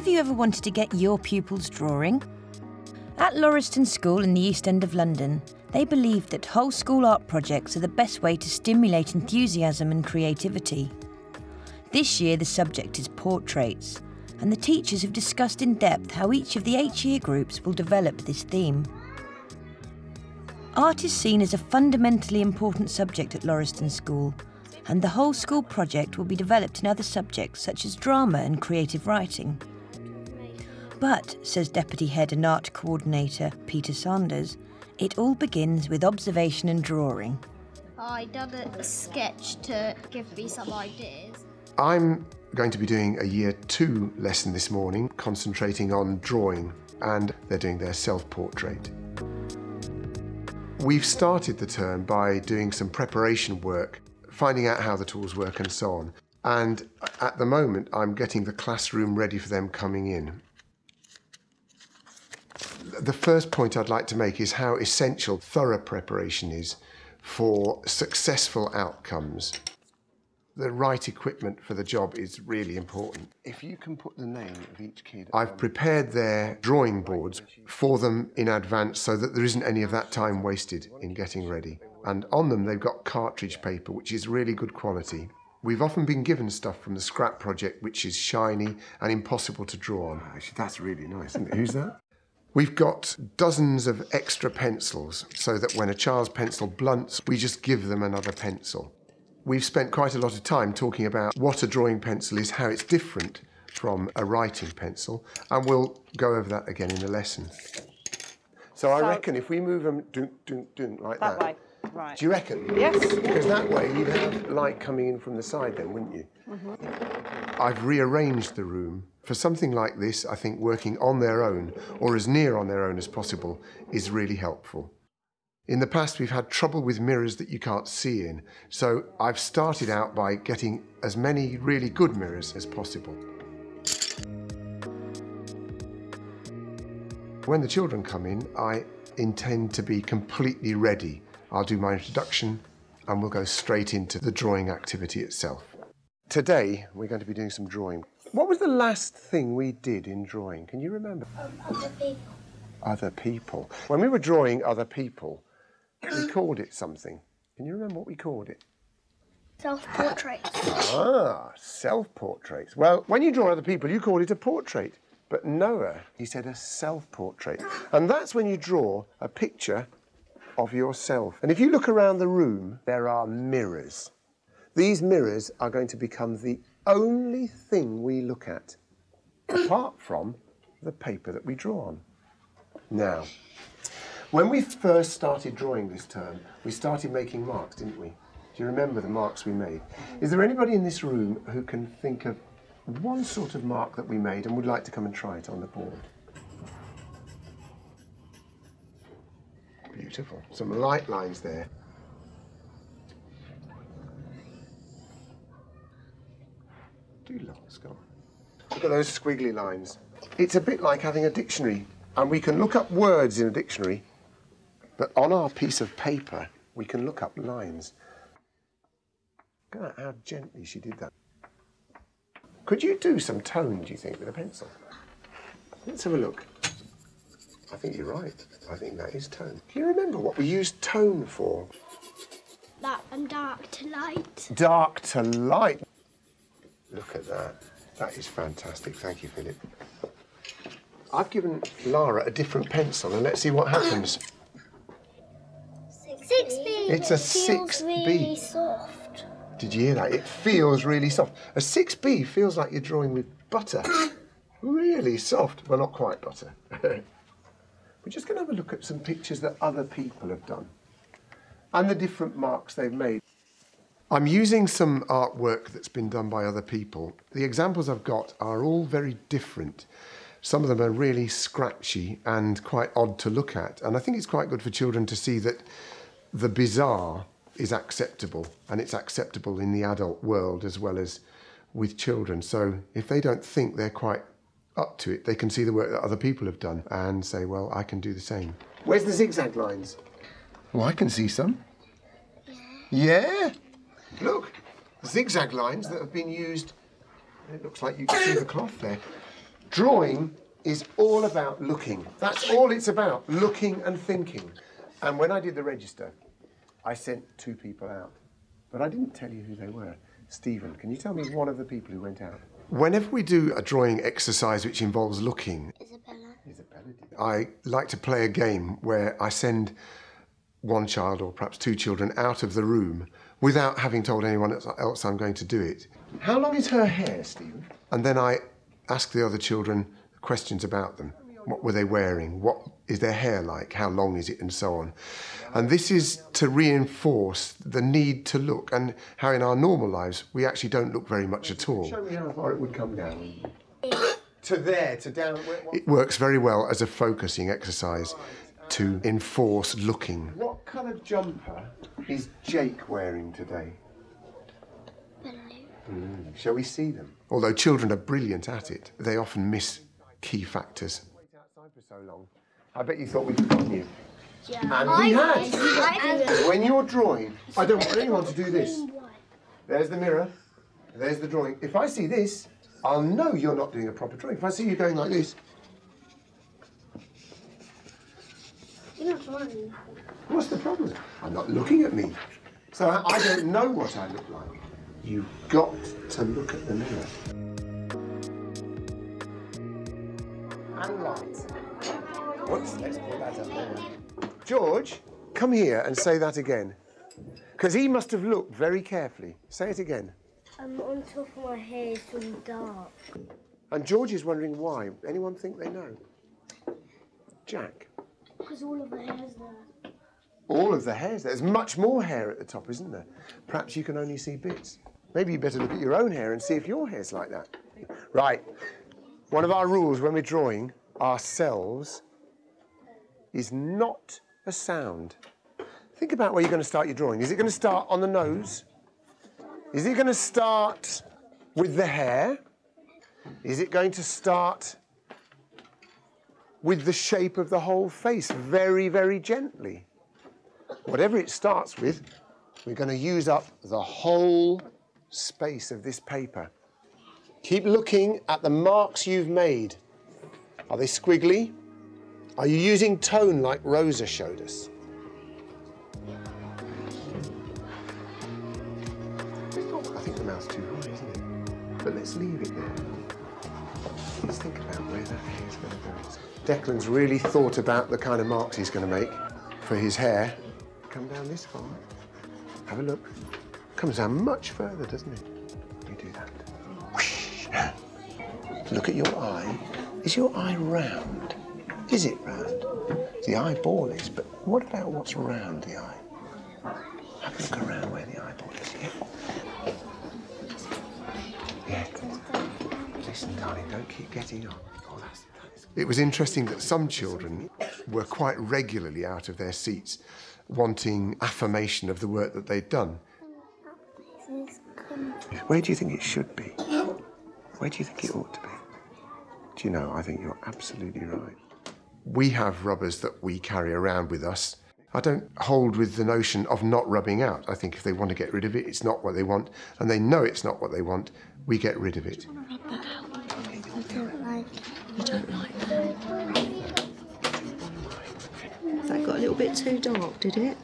Have you ever wanted to get your pupils drawing? At Lauriston School in the East End of London, they believe that whole school art projects are the best way to stimulate enthusiasm and creativity. This year the subject is portraits, and the teachers have discussed in depth how each of the 8 year groups will develop this theme. Art is seen as a fundamentally important subject at Lauriston School, and the whole school project will be developed in other subjects such as drama and creative writing. But, says Deputy Head and Art Coordinator Peter Sanders, it all begins with observation and drawing. I done a sketch to give me some ideas. I'm going to be doing a Year 2 lesson this morning, concentrating on drawing, and they're doing their self-portrait. We've started the term by doing some preparation work, finding out how the tools work and so on. And at the moment, I'm getting the classroom ready for them coming in. The first point I'd like to make is how essential thorough preparation is for successful outcomes. The right equipment for the job is really important. If you can put the name of each kid... I've prepared their drawing boards for them in advance so that there isn't any of that time wasted in getting ready. And on them they've got cartridge paper, which is really good quality. We've often been given stuff from the scrap project which is shiny and impossible to draw on. Actually, that's really nice, isn't it? Who's that? We've got dozens of extra pencils so that when a child's pencil blunts, we just give them another pencil. We've spent quite a lot of time talking about what a drawing pencil is, how it's different from a writing pencil, and we'll go over that again in the lesson. So I reckon if we move them dunk, dunk, dunk, like that. Way, right. Do you reckon? Yes. Because that way you'd have light coming in from the side then, wouldn't you? Mm-hmm. I've rearranged the room. For something like this, I think working on their own, or as near on their own as possible, is really helpful. In the past, we've had trouble with mirrors that you can't see in, so I've started out by getting as many really good mirrors as possible. When the children come in, I intend to be completely ready. I'll do my introduction and we'll go straight into the drawing activity itself. Today, we're going to be doing some drawing. What was the last thing we did in drawing? Can you remember? Other people. Other people. When we were drawing other people, we called it something. Can you remember what we called it? Self-portraits. Ah, self-portraits. Well, when you draw other people, you call it a portrait. But Noah, he said a self-portrait. And that's when you draw a picture of yourself. And if you look around the room, there are mirrors. These mirrors are going to become the only thing we look at, apart from the paper that we draw on. Now, when we first started drawing this term, we started making marks, didn't we? Do you remember the marks we made? Is there anybody in this room who can think of one sort of mark that we made and would like to come and try it on the board? Beautiful. Some light lines there. Do lots, go on. Look at those squiggly lines. It's a bit like having a dictionary, and we can look up words in a dictionary, but on our piece of paper, we can look up lines. Look at how gently she did that. Could you do some tone, do you think, with a pencil? Let's have a look. I think you're right. I think that is tone. Can you remember what we used tone for? That and dark to light. Dark to light. Look at that. That is fantastic. Thank you, Philip. I've given Lara a different pencil, and let's see what happens. 6B. It's a Feels 6B. really soft. Did you hear that? It feels really soft. A 6B feels like you're drawing with butter. Really soft. Well, not quite butter. We're just going to have a look at some pictures that other people have done and the different marks they've made. I'm using some artwork that's been done by other people. The examples I've got are all very different. Some of them are really scratchy and quite odd to look at. And I think it's quite good for children to see that the bizarre is acceptable, and it's acceptable in the adult world as well as with children. So if they don't think they're quite up to it, they can see the work that other people have done and say, well, I can do the same. Where's the zigzag lines? Oh, I can see some. Yeah? Look, zigzag lines that have been used. It looks like you can see the cloth there. Drawing is all about looking. That's all it's about, looking and thinking. And when I did the register, I sent 2 people out, but I didn't tell you who they were. Stephen, can you tell me one of the people who went out? Whenever we do a drawing exercise which involves looking, I like to play a game where I send one child or perhaps 2 children out of the room without having told anyone else I'm going to do it. How long is her hair, Stephen? And then I ask the other children questions about them. What were they wearing? What is their hair like? How long is it? And so on. And this is to reinforce the need to look and how in our normal lives we actually don't look very much at all. Show me how far it would come down. To there, to down. It works very well as a focusing exercise to enforce looking. What kind of jumper is Jake wearing today? Shall we see them? Although children are brilliant at it, they often miss key factors. Wait outside for so long. I bet you thought we'd forgotten you. Yeah. And we had. When you're drawing, I don't want anyone to do this. There's the mirror. There's the drawing. If I see this, I'll know you're not doing a proper drawing. If I see you going like this. You're not drawing. What's the problem? I'm not looking at me. So I don't know what I look like. You've got to look at the mirror. And light. Whoops, let's put that up there. George, come here and say that again. Because he must have looked very carefully. Say it again. On top of my hair, it's all dark. And George is wondering why. Anyone think they know? Jack? Because all of the hair's there. All of the hair's there. There's much more hair at the top, isn't there? Perhaps you can only see bits. Maybe you better look at your own hair and see if your hair's like that. Right. One of our rules when we're drawing ourselves is not a sound. Think about where you're going to start your drawing. Is it going to start on the nose? Is it going to start with the hair? Is it going to start with the shape of the whole face, very, very gently? Whatever it starts with, we're going to use up the whole space of this paper. Keep looking at the marks you've made. Are they squiggly? Are you using tone like Rosa showed us? I think the mouth's too high, isn't it? But let's leave it there. Let's think about where that hair's going to go. Declan's really thought about the kind of marks he's going to make for his hair. Come down this far. Have a look. Comes down much further, doesn't it? You do that. Whoosh. Look at your eye. Is your eye round? Is it round? The eyeball is, but what about what's around the eye? Have a look around where the eyeball is. Yeah. Listen, darling, don't keep getting up. Oh, it was interesting that some children were quite regularly out of their seats wanting affirmation of the work that they'd done. Where do you think it should be? Where do you think it ought to be? Do you know, I think you're absolutely right. We have rubbers that we carry around with us. I don't hold with the notion of not rubbing out. I think if they want to get rid of it, it's not what they want, and they know it's not what they want, we get rid of it. I want to rub that out. I don't like it. You don't like that? That got a little bit too dark, did it?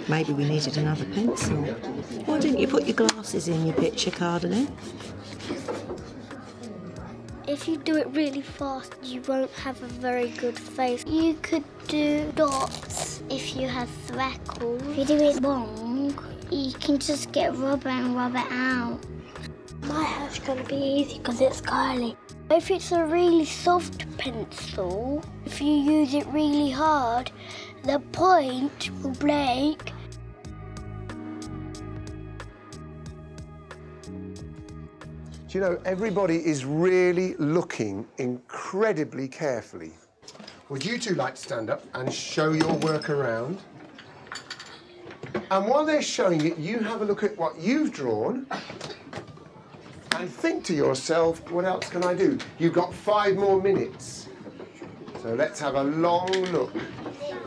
Maybe we needed another pencil. Why didn't you put your glasses in your picture card, then? If you do it really fast, you won't have a very good face. You could do dots if you have freckles. If you do it wrong, you can just get rubber and rub it out. My hair's going to be easy because it's curly. If it's a really soft pencil, if you use it really hard, the point will break. Do you know, everybody is really looking incredibly carefully. Would you two like to stand up and show your work around? And while they're showing it, you have a look at what you've drawn and think to yourself, what else can I do? You've got 5 more minutes. So let's have a long look.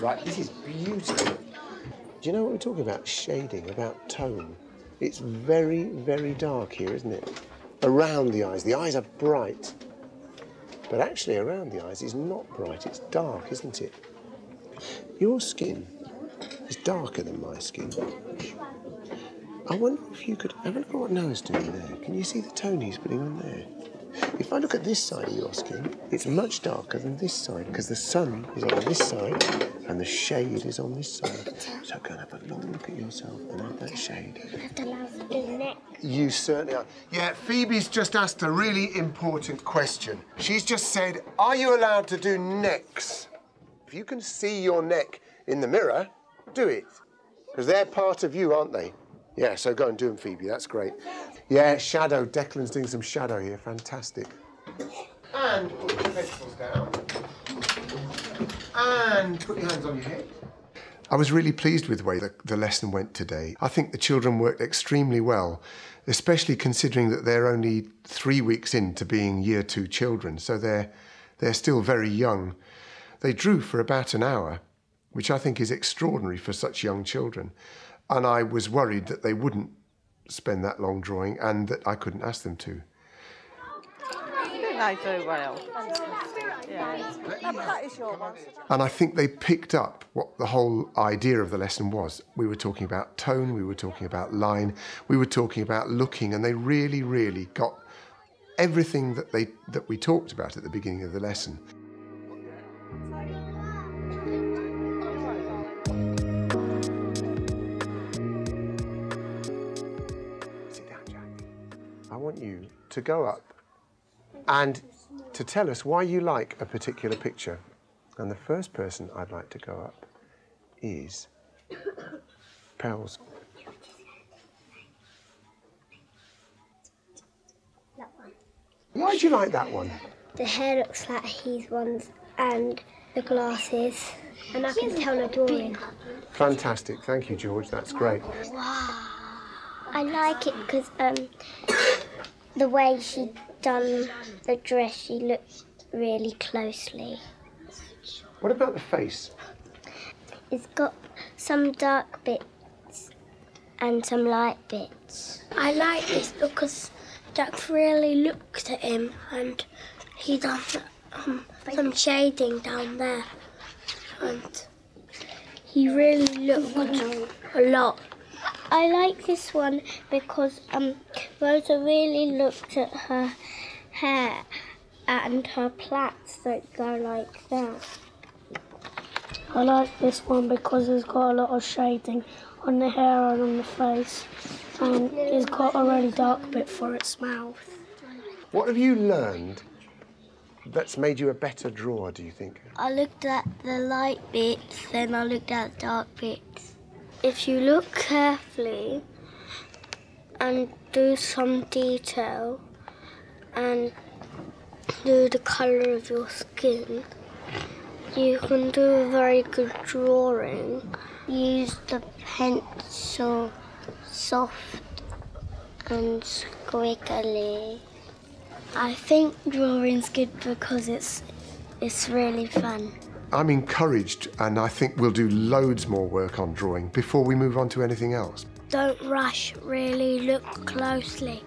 Right, this is beautiful. Do you know what we're talking about? Shading, about tone. It's very, very dark here, isn't it? Around the eyes. The eyes are bright. But actually around the eyes is not bright, it's dark, isn't it? Your skin is darker than my skin. I wonder if you could have a look at what Noah's doing there. Can you see the tone he's putting on there? If I look at this side of your skin, it's much darker than this side because the sun is on this side and the shade is on this side. So go and have a long look at yourself and add that shade. You certainly are. Yeah, Phoebe's just asked a really important question. She's just said, are you allowed to do necks? If you can see your neck in the mirror, do it. Because they're part of you, aren't they? Yeah, so go and do them, Phoebe. That's great. Yeah, shadow. Declan's doing some shadow here. Fantastic. And put your pencils down. And put your hands on your head. I was really pleased with the way the lesson went today. I think the children worked extremely well, especially considering that they're only 3 weeks into being Year 2 children, so they're still very young. They drew for about an hour, which I think is extraordinary for such young children. And I was worried that they wouldn't spend that long drawing and that I couldn't ask them to. They do well. Yeah. And I think they picked up what the whole idea of the lesson was. We were talking about tone, we were talking about line, we were talking about looking, and they really, really got everything that we talked about at the beginning of the lesson. I want you to go up and to tell us why you like a particular picture. And the first person I'd like to go up is Pels. That one. Why do you like that one? The hair looks like his ones and the glasses. And I can tell the drawing. Fantastic. Thank you, George. That's great. Wow. I like it because the way she done the dress, she looked really closely. What about the face? It's got some dark bits and some light bits. I like this because Jack really looked at him and he done some shading down there. And he really looked a lot. I like this one because Rosa really looked at her hair and her plaits that go like that. I like this one because it's got a lot of shading on the hair and on the face, and it's got a really dark bit for its mouth. What have you learned that's made you a better drawer, do you think? I looked at the light bits, then I looked at the dark bits. If you look carefully and do some detail and do the colour of your skin, you can do a very good drawing. Use the pencil soft and squiggly. I think drawing's good because it's really fun. I'm encouraged, and I think we'll do loads more work on drawing before we move on to anything else. Don't rush, really look closely.